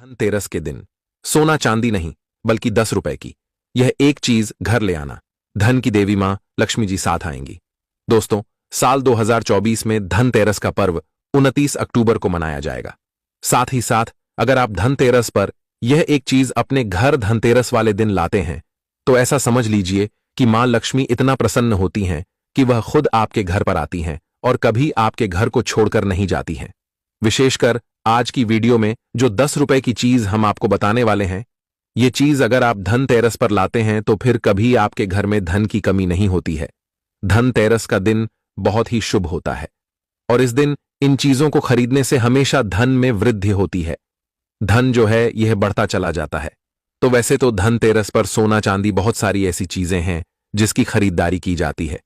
धनतेरस के दिन सोना चांदी नहीं बल्कि 10 रुपए की यह एक चीज घर ले आना। धन की देवी मां लक्ष्मी जी साथ आएंगी। दोस्तों, साल 2024 में धनतेरस का पर्व 29 अक्टूबर को मनाया जाएगा। साथ ही साथ अगर आप धनतेरस पर यह एक चीज अपने घर धनतेरस वाले दिन लाते हैं तो ऐसा समझ लीजिए कि मां लक्ष्मी इतना प्रसन्न होती हैं कि वह खुद आपके घर पर आती हैं और कभी आपके घर को छोड़कर नहीं जाती हैं। विशेषकर आज की वीडियो में जो 10 रुपए की चीज हम आपको बताने वाले हैं, ये चीज अगर आप धनतेरस पर लाते हैं तो फिर कभी आपके घर में धन की कमी नहीं होती है। धनतेरस का दिन बहुत ही शुभ होता है और इस दिन इन चीजों को खरीदने से हमेशा धन में वृद्धि होती है। धन जो है यह बढ़ता चला जाता है। तो वैसे तो धनतेरस पर सोना चांदी बहुत सारी ऐसी चीजें हैं जिसकी खरीदारी की जाती है,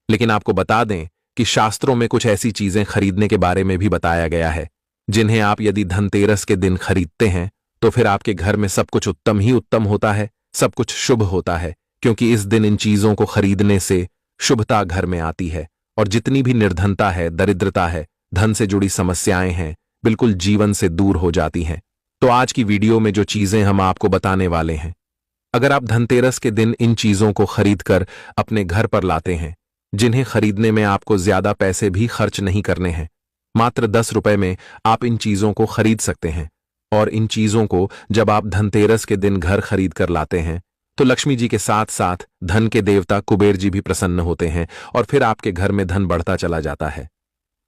लेकिन आपको बता दें कि शास्त्रों में कुछ ऐसी चीजें खरीदने के बारे में भी बताया गया है जिन्हें आप यदि धनतेरस के दिन खरीदते हैं तो फिर आपके घर में सब कुछ उत्तम ही उत्तम होता है, सब कुछ शुभ होता है, क्योंकि इस दिन इन चीजों को खरीदने से शुभता घर में आती है और जितनी भी निर्धनता है, दरिद्रता है, धन से जुड़ी समस्याएं हैं, बिल्कुल जीवन से दूर हो जाती हैं। तो आज की वीडियो में जो चीजें हम आपको बताने वाले हैं, अगर आप धनतेरस के दिन इन चीजों को खरीदकर अपने घर पर लाते हैं, जिन्हें खरीदने में आपको ज्यादा पैसे भी खर्च नहीं करने हैं, मात्र 10 रुपए में आप इन चीजों को खरीद सकते हैं। और इन चीजों को जब आप धनतेरस के दिन घर खरीद कर लाते हैं तो लक्ष्मी जी के साथ साथ धन के देवता कुबेर जी भी प्रसन्न होते हैं और फिर आपके घर में धन बढ़ता चला जाता है।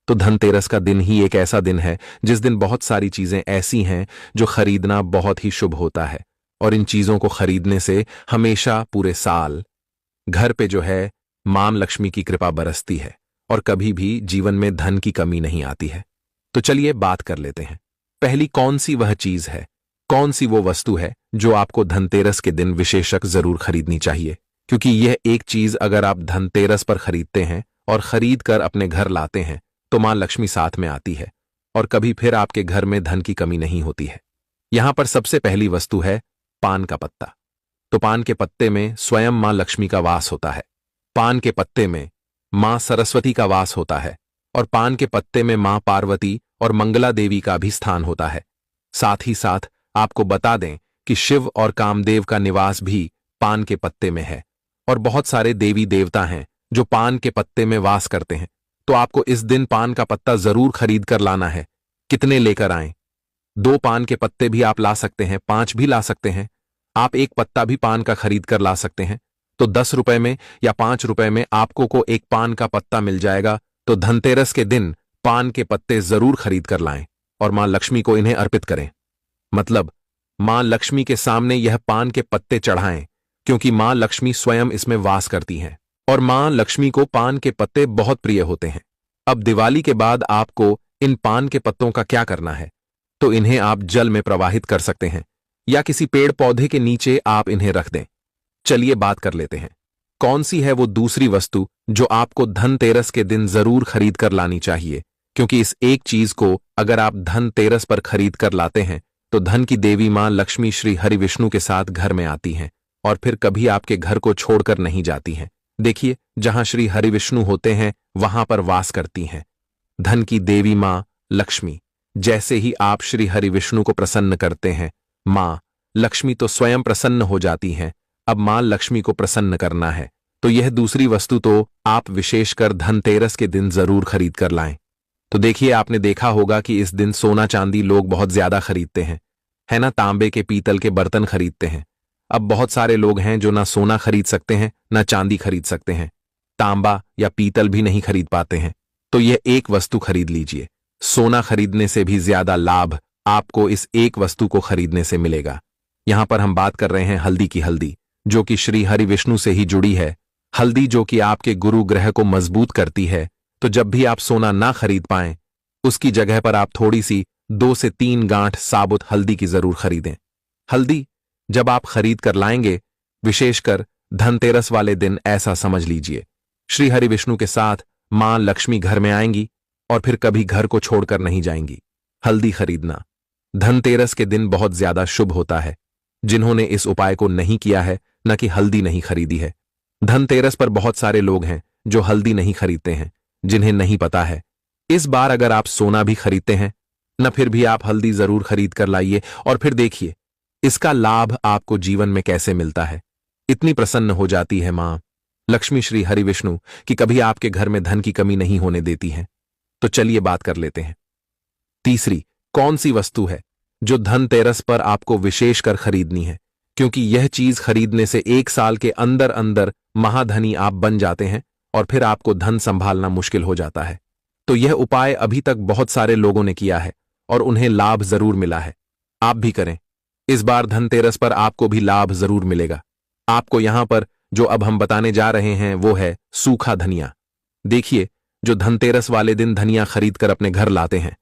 तो धनतेरस का दिन ही एक ऐसा दिन है जिस दिन बहुत सारी चीजें ऐसी हैं जो खरीदना बहुत ही शुभ होता है और इन चीजों को खरीदने से हमेशा पूरे साल घर पे जो है मां लक्ष्मी की कृपा बरसती है और कभी भी जीवन में धन की कमी नहीं आती है। तो चलिए बात कर लेते हैं। पहली कौन सी वह चीज है, कौन सी वो वस्तु है जो आपको धनतेरस के दिन विशेषक जरूर खरीदनी चाहिए, क्योंकि यह एक चीज अगर आप धनतेरस पर खरीदते हैं और खरीद कर अपने घर लाते हैं तो मां लक्ष्मी साथ में आती है और कभी फिर आपके घर में धन की कमी नहीं होती है। यहां पर सबसे पहली वस्तु है पान का पत्ता। तो पान के पत्ते में स्वयं मां लक्ष्मी का वास होता है, पान के पत्ते में मां सरस्वती का वास होता है और पान के पत्ते में मां पार्वती और मंगला देवी का भी स्थान होता है। साथ ही साथ आपको बता दें कि शिव और कामदेव का निवास भी पान के पत्ते में है और बहुत सारे देवी देवता हैं जो पान के पत्ते में वास करते हैं। तो आपको इस दिन पान का पत्ता जरूर खरीद कर लाना है। कितने लेकर आएं? 2 पान के पत्ते भी आप ला सकते हैं, 5 भी ला सकते हैं, आप एक पत्ता भी पान का खरीद कर ला सकते हैं। तो 10 रुपए में या 5 रुपए में आपको को एक पान का पत्ता मिल जाएगा। तो धनतेरस के दिन पान के पत्ते जरूर खरीद कर लाएं और मां लक्ष्मी को इन्हें अर्पित करें। मतलब मां लक्ष्मी के सामने यह पान के पत्ते चढ़ाएं, क्योंकि मां लक्ष्मी स्वयं इसमें वास करती हैं और मां लक्ष्मी को पान के पत्ते बहुत प्रिय होते हैं। अब दिवाली के बाद आपको इन पान के पत्तों का क्या करना है? तो इन्हें आप जल में प्रवाहित कर सकते हैं या किसी पेड़ पौधे के नीचे आप इन्हें रख दें। चलिए बात कर लेते हैं, कौन सी है वो दूसरी वस्तु जो आपको धनतेरस के दिन जरूर खरीद कर लानी चाहिए, क्योंकि इस एक चीज को अगर आप धनतेरस पर खरीद कर लाते हैं तो धन की देवी मां लक्ष्मी श्री हरि विष्णु के साथ घर में आती हैं और फिर कभी आपके घर को छोड़कर नहीं जाती हैं। देखिए, जहां श्री हरि विष्णु होते हैं वहां पर वास करती हैं धन की देवी मां लक्ष्मी। जैसे ही आप श्री हरि विष्णु को प्रसन्न करते हैं, मां लक्ष्मी तो स्वयं प्रसन्न हो जाती हैं। अब मां लक्ष्मी को प्रसन्न करना है तो यह दूसरी वस्तु तो आप विशेषकर धनतेरस के दिन जरूर खरीद कर लाएं। तो देखिए, आपने देखा होगा कि इस दिन सोना चांदी लोग बहुत ज्यादा खरीदते हैं, है ना। तांबे के पीतल के बर्तन खरीदते हैं। अब बहुत सारे लोग हैं जो ना सोना खरीद सकते हैं ना चांदी खरीद सकते हैं, तांबा या पीतल भी नहीं खरीद पाते हैं। तो यह एक वस्तु खरीद लीजिए। सोना खरीदने से भी ज्यादा लाभ आपको इस एक वस्तु को खरीदने से मिलेगा। यहां पर हम बात कर रहे हैं हल्दी की। हल्दी जो कि श्री हरि विष्णु से ही जुड़ी है, हल्दी जो कि आपके गुरु ग्रह को मजबूत करती है। तो जब भी आप सोना ना खरीद पाएं, उसकी जगह पर आप थोड़ी सी 2 से 3 गांठ साबुत हल्दी की जरूर खरीदें। हल्दी जब आप खरीद कर लाएंगे, विशेषकर धनतेरस वाले दिन, ऐसा समझ लीजिए श्री हरि विष्णु के साथ मां लक्ष्मी घर में आएंगी और फिर कभी घर को छोड़कर नहीं जाएंगी। हल्दी खरीदना धनतेरस के दिन बहुत ज्यादा शुभ होता है। जिन्होंने इस उपाय को नहीं किया है, न कि हल्दी नहीं खरीदी है, धनतेरस पर बहुत सारे लोग हैं जो हल्दी नहीं खरीदते हैं, जिन्हें नहीं पता है। इस बार अगर आप सोना भी खरीदते हैं न फिर भी आप हल्दी जरूर खरीद कर लाइए और फिर देखिए इसका लाभ आपको जीवन में कैसे मिलता है। इतनी प्रसन्न हो जाती है मां लक्ष्मी श्री हरि विष्णु कि कभी आपके घर में धन की कमी नहीं होने देती है। तो चलिए बात कर लेते हैं। तीसरी कौन सी वस्तु है जो धनतेरस पर आपको विशेष कर खरीदनी है, क्योंकि यह चीज खरीदने से 1 साल के अंदर अंदर महाधनी आप बन जाते हैं और फिर आपको धन संभालना मुश्किल हो जाता है। तो यह उपाय अभी तक बहुत सारे लोगों ने किया है और उन्हें लाभ जरूर मिला है। आप भी करें। इस बार धनतेरस पर आपको भी लाभ जरूर मिलेगा। आपको यहां पर जो अब हम बताने जा रहे हैं वो है सूखा धनिया। देखिए, जो धनतेरस वाले दिन धनिया खरीद कर अपने घर लाते हैं,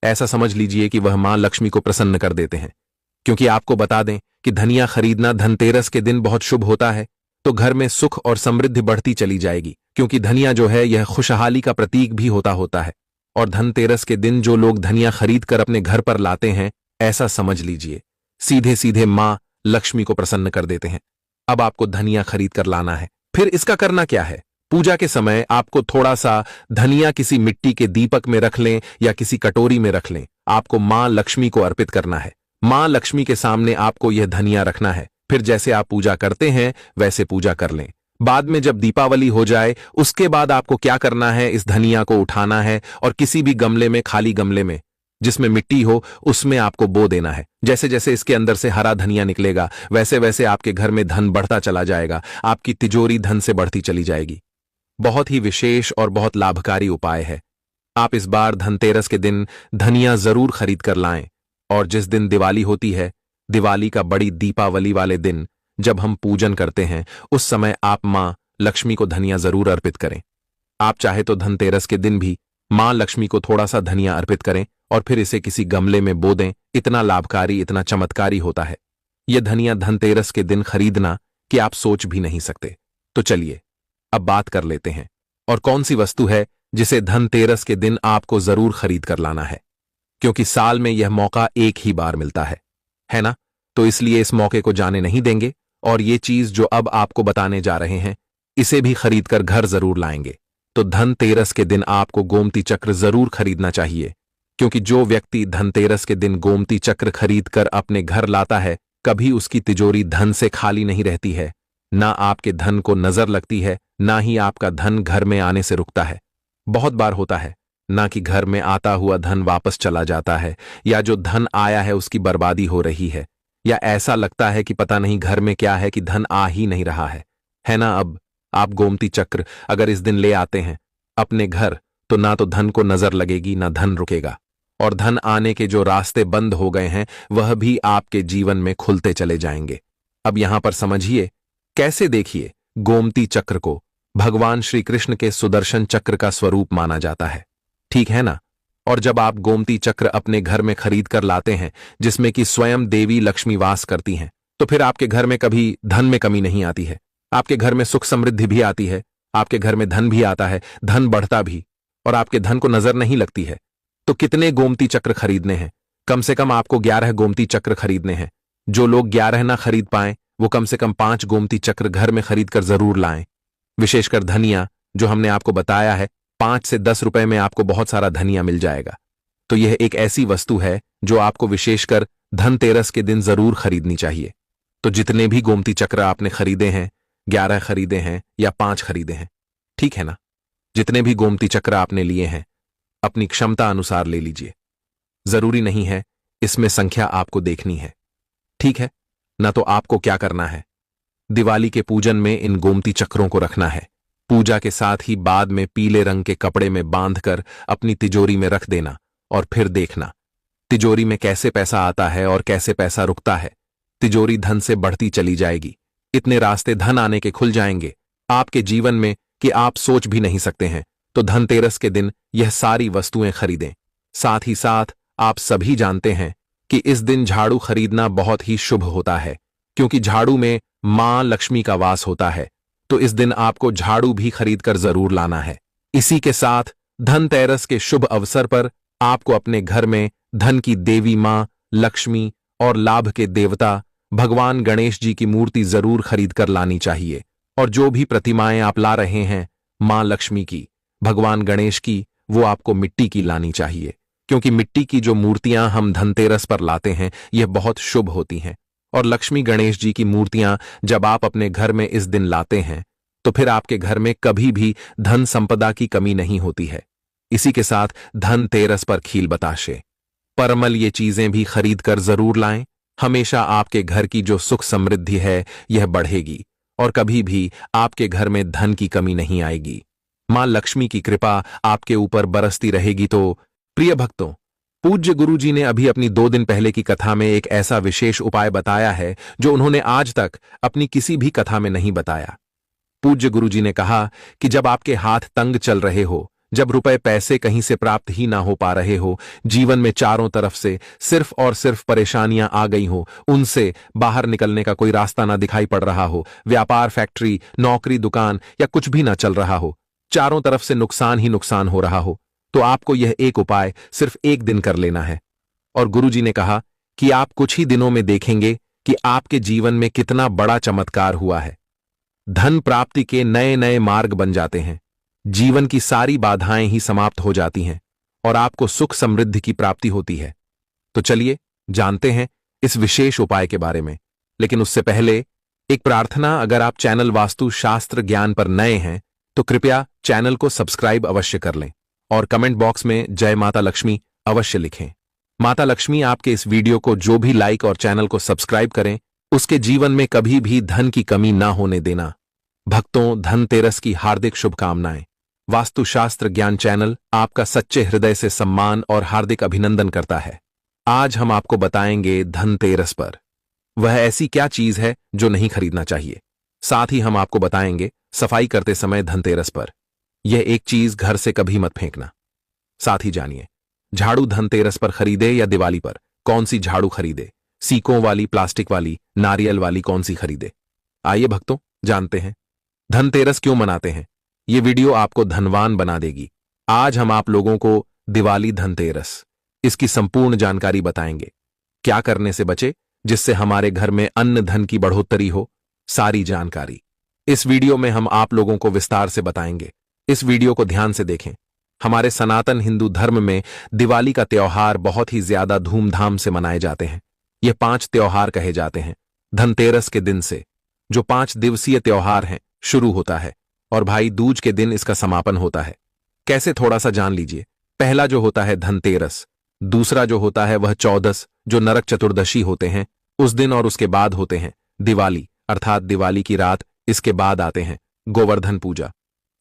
ऐसा समझ लीजिए कि वह मां लक्ष्मी को प्रसन्न कर देते हैं। क्योंकि आपको बता दें कि धनिया खरीदना धनतेरस के दिन बहुत शुभ होता है, तो घर में सुख और समृद्धि बढ़ती चली जाएगी। क्योंकि धनिया जो है यह खुशहाली का प्रतीक भी होता है। और धनतेरस के दिन जो लोग धनिया खरीद कर अपने घर पर लाते हैं, ऐसा समझ लीजिए सीधे सीधे मां लक्ष्मी को प्रसन्न कर देते हैं। अब आपको धनिया खरीद कर लाना है। फिर इसका करना क्या है? पूजा के समय आपको थोड़ा सा धनिया किसी मिट्टी के दीपक में रख लें या किसी कटोरी में रख लें। आपको मां लक्ष्मी को अर्पित करना है। मां लक्ष्मी के सामने आपको यह धनिया रखना है। फिर जैसे आप पूजा करते हैं वैसे पूजा कर लें। बाद में जब दीपावली हो जाए उसके बाद आपको क्या करना है, इस धनिया को उठाना है और किसी भी गमले में, खाली गमले में जिसमें मिट्टी हो, उसमें आपको बो देना है। जैसे जैसे इसके अंदर से हरा धनिया निकलेगा वैसे वैसे आपके घर में धन बढ़ता चला जाएगा। आपकी तिजोरी धन से बढ़ती चली जाएगी। बहुत ही विशेष और बहुत लाभकारी उपाय है। आप इस बार धनतेरस के दिन धनिया जरूर खरीद कर लाएं। और जिस दिन दिवाली होती है, दिवाली का बड़ी दीपावली वाले दिन जब हम पूजन करते हैं, उस समय आप मां लक्ष्मी को धनिया जरूर अर्पित करें। आप चाहे तो धनतेरस के दिन भी मां लक्ष्मी को थोड़ा सा धनिया अर्पित करें और फिर इसे किसी गमले में बो दें। इतना लाभकारी, इतना चमत्कारी होता है यह धनिया धनतेरस के दिन खरीदना कि आप सोच भी नहीं सकते। तो चलिए अब बात कर लेते हैं और कौन सी वस्तु है जिसे धनतेरस के दिन आपको जरूर खरीद कर लाना है। क्योंकि साल में यह मौका एक ही बार मिलता है ना? तो इसलिए इस मौके को जाने नहीं देंगे और ये चीज जो अब आपको बताने जा रहे हैं, इसे भी खरीद कर घर जरूर लाएंगे। तो धनतेरस के दिन आपको गोमती चक्र जरूर खरीदना चाहिए। क्योंकि जो व्यक्ति धनतेरस के दिन गोमती चक्र खरीद कर अपने घर लाता है, कभी उसकी तिजोरी धन से खाली नहीं रहती है। ना आपके धन को नजर लगती है, ना ही आपका धन घर में आने से रुकता है। बहुत बार होता है ना कि घर में आता हुआ धन वापस चला जाता है, या जो धन आया है उसकी बर्बादी हो रही है, या ऐसा लगता है कि पता नहीं घर में क्या है कि धन आ ही नहीं रहा है ना? अब आप गोमती चक्र अगर इस दिन ले आते हैं अपने घर, तो ना तो धन को नजर लगेगी, ना धन रुकेगा। और धन आने के जो रास्ते बंद हो गए हैं वह भी आपके जीवन में खुलते चले जाएंगे। अब यहां पर समझिए कैसे। देखिए, गोमती चक्र को भगवान श्री कृष्ण के सुदर्शन चक्र का स्वरूप माना जाता है, ठीक है ना? और जब आप गोमती चक्र अपने घर में खरीद कर लाते हैं, जिसमें कि स्वयं देवी लक्ष्मी वास करती हैं, तो फिर आपके घर में कभी धन में कमी नहीं आती है। आपके घर में सुख समृद्धि भी आती है, आपके घर में धन भी आता है, धन बढ़ता भी, और आपके धन को नजर नहीं लगती है। तो कितने गोमती चक्र खरीदने हैं? कम से कम आपको 11 गोमती चक्र खरीदने हैं। जो लोग 11 ना खरीद पाएं, वो कम से कम 5 गोमती चक्र घर में खरीद कर जरूर लाएं। विशेषकर धनिया जो हमने आपको बताया है, 5 से 10 रुपए में आपको बहुत सारा धनिया मिल जाएगा। तो यह एक ऐसी वस्तु है जो आपको विशेषकर धनतेरस के दिन जरूर खरीदनी चाहिए। तो जितने भी गोमती चक्र आपने खरीदे हैं, 11 खरीदे हैं या 5 खरीदे हैं, ठीक है ना? जितने भी गोमती चक्र आपने लिए हैं, अपनी क्षमता अनुसार ले लीजिए। जरूरी नहीं है इसमें संख्या आपको देखनी है, ठीक है ना? तो आपको क्या करना है, दिवाली के पूजन में इन गोमती चक्रों को रखना है। पूजा के साथ ही बाद में पीले रंग के कपड़े में बांधकर अपनी तिजोरी में रख देना और फिर देखना तिजोरी में कैसे पैसा आता है और कैसे पैसा रुकता है। तिजोरी धन से बढ़ती चली जाएगी। इतने रास्ते धन आने के खुल जाएंगे आपके जीवन में कि आप सोच भी नहीं सकते हैं। तो धनतेरस के दिन यह सारी वस्तुएं खरीदें। साथ ही साथ आप सभी जानते हैं कि इस दिन झाड़ू खरीदना बहुत ही शुभ होता है, क्योंकि झाड़ू में मां लक्ष्मी का वास होता है। तो इस दिन आपको झाड़ू भी खरीद कर जरूर लाना है। इसी के साथ धनतेरस के शुभ अवसर पर आपको अपने घर में धन की देवी मां लक्ष्मी और लाभ के देवता भगवान गणेश जी की मूर्ति जरूर खरीद कर लानी चाहिए। और जो भी प्रतिमाएं आप ला रहे हैं मां लक्ष्मी की, भगवान गणेश की, वो आपको मिट्टी की लानी चाहिए। क्योंकि मिट्टी की जो मूर्तियां हम धनतेरस पर लाते हैं यह बहुत शुभ होती हैं। और लक्ष्मी गणेश जी की मूर्तियां जब आप अपने घर में इस दिन लाते हैं तो फिर आपके घर में कभी भी धन संपदा की कमी नहीं होती है। इसी के साथ धनतेरस पर खील बताशे, परमल ये चीजें भी खरीद कर जरूर लाएं। हमेशा आपके घर की जो सुख समृद्धि है यह बढ़ेगी और कभी भी आपके घर में धन की कमी नहीं आएगी। मां लक्ष्मी की कृपा आपके ऊपर बरसती रहेगी। तो प्रिय भक्तों, पूज्य गुरु जी ने अभी अपनी 2 दिन पहले की कथा में एक ऐसा विशेष उपाय बताया है जो उन्होंने आज तक अपनी किसी भी कथा में नहीं बताया। पूज्य गुरु जी ने कहा कि जब आपके हाथ तंग चल रहे हो, जब रुपए पैसे कहीं से प्राप्त ही ना हो पा रहे हो, जीवन में चारों तरफ से सिर्फ और सिर्फ परेशानियां आ गई हो, उनसे बाहर निकलने का कोई रास्ता ना दिखाई पड़ रहा हो, व्यापार, फैक्ट्री, नौकरी, दुकान या कुछ भी ना चल रहा हो, चारों तरफ से नुकसान ही नुकसान हो रहा हो, तो आपको यह एक उपाय सिर्फ 1 दिन कर लेना है। और गुरु जी ने कहा कि आप कुछ ही दिनों में देखेंगे कि आपके जीवन में कितना बड़ा चमत्कार हुआ है। धन प्राप्ति के नए नए मार्ग बन जाते हैं, जीवन की सारी बाधाएं ही समाप्त हो जाती हैं और आपको सुख समृद्धि की प्राप्ति होती है। तो चलिए जानते हैं इस विशेष उपाय के बारे में। लेकिन उससे पहले एक प्रार्थना, अगर आप चैनल वास्तु शास्त्र ज्ञान पर नए हैं तो कृपया चैनल को सब्सक्राइब अवश्य कर लें और कमेंट बॉक्स में जय माता लक्ष्मी अवश्य लिखें। माता लक्ष्मी आपके इस वीडियो को जो भी लाइक और चैनल को सब्सक्राइब करें उसके जीवन में कभी भी धन की कमी ना होने देना। भक्तों, धनतेरस की हार्दिक शुभकामनाएं। वास्तुशास्त्र ज्ञान चैनल आपका सच्चे हृदय से सम्मान और हार्दिक अभिनंदन करता है। आज हम आपको बताएंगे धनतेरस पर वह ऐसी क्या चीज है जो नहीं खरीदना चाहिए। साथ ही हम आपको बताएंगे सफाई करते समय धनतेरस पर यह एक चीज घर से कभी मत फेंकना। साथ ही जानिए झाड़ू धनतेरस पर खरीदे या दिवाली पर, कौन सी झाड़ू खरीदे, सीकों वाली, प्लास्टिक वाली, नारियल वाली, कौन सी खरीदे। आइए भक्तों जानते हैं धनतेरस क्यों मनाते हैं। यह वीडियो आपको धनवान बना देगी। आज हम आप लोगों को दिवाली, धनतेरस, इसकी संपूर्ण जानकारी बताएंगे। क्या करने से बचे जिससे हमारे घर में अन्न धन की बढ़ोतरी हो, सारी जानकारी इस वीडियो में हम आप लोगों को विस्तार से बताएंगे। इस वीडियो को ध्यान से देखें। हमारे सनातन हिंदू धर्म में दिवाली का त्योहार बहुत ही ज्यादा धूमधाम से मनाए जाते हैं। ये 5 त्योहार कहे जाते हैं। धनतेरस के दिन से जो 5 दिवसीय त्योहार हैं शुरू होता है और भाई दूज के दिन इसका समापन होता है। कैसे, थोड़ा सा जान लीजिए। पहला जो होता है धनतेरस, दूसरा जो होता है वह चौदस जो नरक चतुर्दशी होते हैं उस दिन, और उसके बाद होते हैं दिवाली अर्थात दिवाली की रात। इसके बाद आते हैं गोवर्धन पूजा।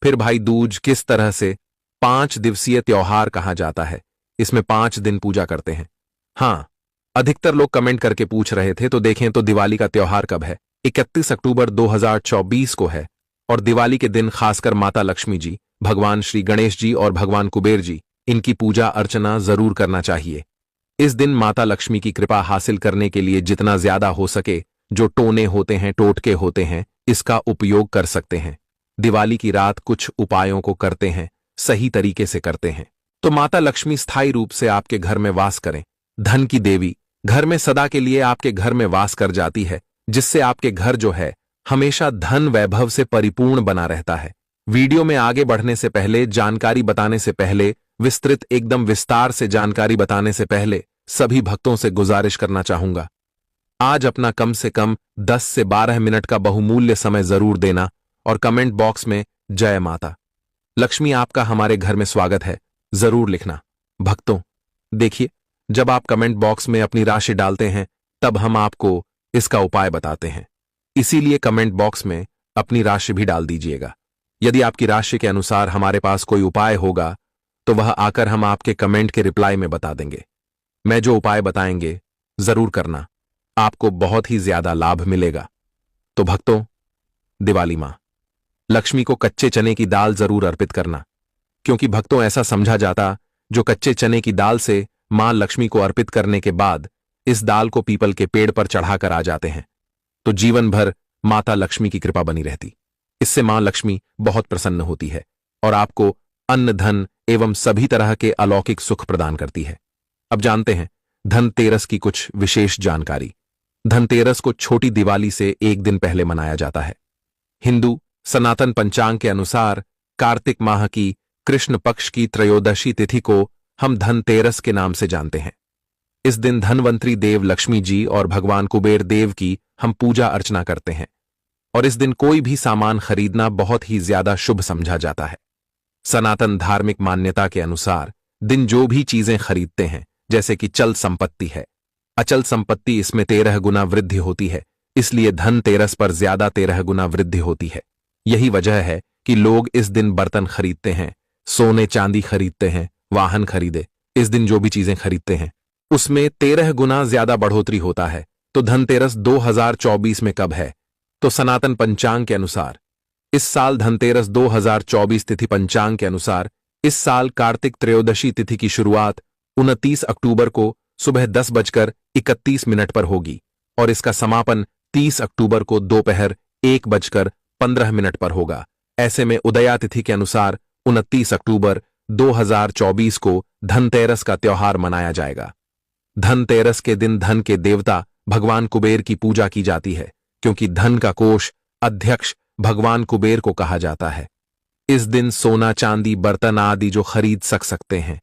फिर भाई दूज किस तरह से 5 दिवसीय त्योहार कहा जाता है। इसमें 5 दिन पूजा करते हैं। हाँ, अधिकतर लोग कमेंट करके पूछ रहे थे, तो देखें तो दिवाली का त्योहार कब है। 31 अक्टूबर 2024 को है और दिवाली के दिन खासकर माता लक्ष्मी जी, भगवान श्री गणेश जी और भगवान कुबेर जी, इनकी पूजा अर्चना जरूर करना चाहिए। इस दिन माता लक्ष्मी की कृपा हासिल करने के लिए जितना ज्यादा हो सके जो टोने होते हैं, टोटके होते हैं, इसका उपयोग कर सकते हैं। दिवाली की रात कुछ उपायों को करते हैं, सही तरीके से करते हैं तो माता लक्ष्मी स्थायी रूप से आपके घर में वास करें। धन की देवी घर में सदा के लिए आपके घर में वास कर जाती है, जिससे आपके घर जो है हमेशा धन वैभव से परिपूर्ण बना रहता है। वीडियो में आगे बढ़ने से पहले, जानकारी बताने से पहले, विस्तृत एकदम विस्तार से जानकारी बताने से पहले सभी भक्तों से गुजारिश करना चाहूंगा, आज अपना कम से कम 10 से 12 मिनट का बहुमूल्य समय जरूर देना और कमेंट बॉक्स में जय माता लक्ष्मी आपका हमारे घर में स्वागत है जरूर लिखना। भक्तों देखिए, जब आप कमेंट बॉक्स में अपनी राशि डालते हैं तब हम आपको इसका उपाय बताते हैं, इसीलिए कमेंट बॉक्स में अपनी राशि भी डाल दीजिएगा। यदि आपकी राशि के अनुसार हमारे पास कोई उपाय होगा तो वह आकर हम आपके कमेंट के रिप्लाई में बता देंगे। मैं जो उपाय बताएंगे जरूर करना, आपको बहुत ही ज्यादा लाभ मिलेगा। तो भक्तों, दिवाली मां लक्ष्मी को कच्चे चने की दाल जरूर अर्पित करना, क्योंकि भक्तों ऐसा समझा जाता जो कच्चे चने की दाल से मां लक्ष्मी को अर्पित करने के बाद इस दाल को पीपल के पेड़ पर चढ़ाकर आ जाते हैं तो जीवन भर माता लक्ष्मी की कृपा बनी रहती। इससे मां लक्ष्मी बहुत प्रसन्न होती है और आपको अन्न, धन एवं सभी तरह के अलौकिक सुख प्रदान करती है। अब जानते हैं धनतेरस की कुछ विशेष जानकारी। धनतेरस को छोटी दिवाली से 1 दिन पहले मनाया जाता है। हिंदू सनातन पंचांग के अनुसार कार्तिक माह की कृष्ण पक्ष की त्रयोदशी तिथि को हम धनतेरस के नाम से जानते हैं। इस दिन धनवंतरी देव लक्ष्मी जी और भगवान कुबेर देव की हम पूजा अर्चना करते हैं और इस दिन कोई भी सामान खरीदना बहुत ही ज्यादा शुभ समझा जाता है। सनातन धार्मिक मान्यता के अनुसार दिन जो भी चीजें खरीदते हैं, जैसे कि चल संपत्ति है, अचल संपत्ति, इसमें 13 गुना वृद्धि होती है, इसलिए धनतेरस पर ज्यादा 13 गुना वृद्धि होती है। यही वजह है कि लोग इस दिन बर्तन खरीदते हैं, सोने चांदी खरीदते हैं, वाहन खरीदे, इस दिन जो भी चीजें खरीदते हैं उसमें 13 गुना ज्यादा बढ़ोतरी होता है। तो धनतेरस 2024 में कब है? तो सनातन पंचांग के अनुसार इस साल धनतेरस 2024 तिथि पंचांग के अनुसार इस साल कार्तिक त्रयोदशी तिथि की शुरुआत 29 अक्टूबर को सुबह 10:31 पर होगी और इसका समापन 30 अक्टूबर को दोपहर 1:15 पर होगा। ऐसे में उदया तिथि के अनुसार 29 अक्टूबर 2024 को धनतेरस का त्योहार मनाया जाएगा। धनतेरस के दिन धन के देवता भगवान कुबेर की पूजा की जाती है, क्योंकि धन का कोष अध्यक्ष भगवान कुबेर को कहा जाता है। इस दिन सोना चांदी बर्तन आदि जो खरीद सकते हैं।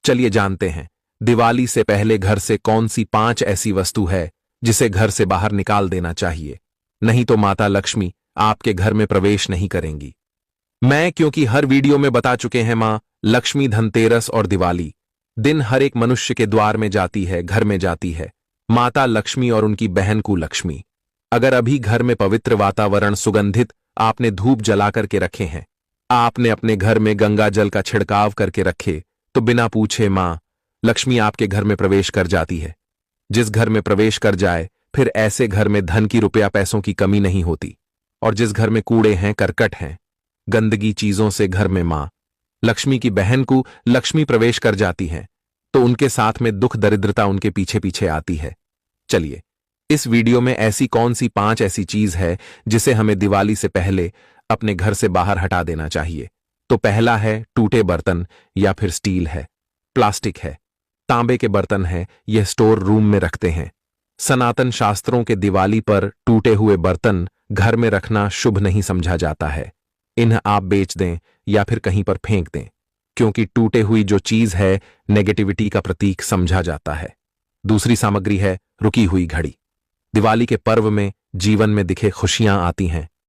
चलिए जानते हैं दिवाली से पहले घर से कौन सी 5 ऐसी वस्तु है जिसे घर से बाहर निकाल देना चाहिए, नहीं तो माता लक्ष्मी आपके घर में प्रवेश नहीं करेंगी। क्योंकि हर वीडियो में बता चुके हैं, मां लक्ष्मी धनतेरस और दिवाली दिन हर एक मनुष्य के द्वार में जाती है, घर में जाती है माता लक्ष्मी और उनकी बहन को लक्ष्मी। अगर अभी घर में पवित्र वातावरण सुगंधित आपने धूप जला करके रखे हैं, आपने अपने घर में गंगा जल का छिड़काव करके रखे, तो बिना पूछे मां लक्ष्मी आपके घर में प्रवेश कर जाती है। जिस घर में प्रवेश कर जाए फिर ऐसे घर में धन की रुपया पैसों की कमी नहीं होती। और जिस घर में कूड़े हैं, करकट हैं, गंदगी चीजों से घर में मां लक्ष्मी की बहन को लक्ष्मी प्रवेश कर जाती हैं, तो उनके साथ में दुख दरिद्रता उनके पीछे पीछे आती है। चलिए इस वीडियो में ऐसी कौन सी 5 ऐसी चीज है जिसे हमें दिवाली से पहले अपने घर से बाहर हटा देना चाहिए। तो पहला है टूटे बर्तन, या फिर स्टील है, प्लास्टिक है, तांबे के बर्तन है, यह स्टोर रूम में रखते हैं। सनातन शास्त्रों के दिवाली पर टूटे हुए बर्तन घर में रखना शुभ नहीं समझा जाता है। इन्हें आप बेच दें या फिर कहीं पर फेंक दें, क्योंकि टूटे हुई जो चीज है नेगेटिविटी का प्रतीक समझा जाता है। दूसरी सामग्री है रुकी हुई घड़ी। दिवाली के पर्व में जीवन में दिखे खुशियां आती हैं,